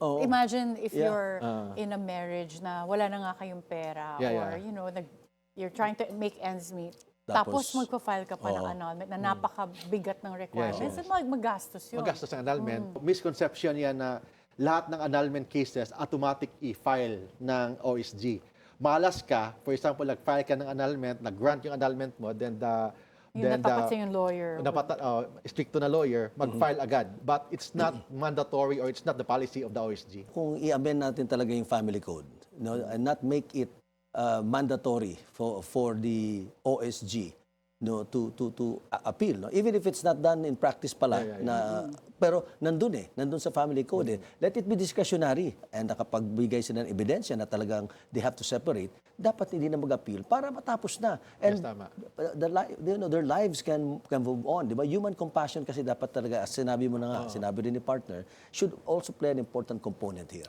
Oo. Imagine if Yeah. you're in a marriage na wala na nga kayong pera or you're trying to make ends meet. Tapos magpa-file ka pa ng annulment na napakabigat ng requirements. Yes. Magastos yun. Magastos ang annulment. Misconception yan na lahat ng annulment cases automatic i-file ng OSG. Malas ka, for example, nag-file ka ng annulment, nag-grant yung annulment mo, then Natapat sa yung lawyer. Stricto na lawyer, mag-file agad. But it's not mandatory or it's not the policy of the OSG. Kung i-amend natin talaga yung family code, and not make it mandatory for the OSG to appeal, even if it's not done in practice pala. Pero nandun sa family code. Let it be discretionary, and nakapagbigay sila ng ebidensya na talagang they have to separate, dapat hindi na mag-appeal para matapos na. And Tama. their lives can move on. Diba? Human compassion kasi dapat talaga, as sinabi mo na nga, sinabi rin ni partner, should also play an important component here.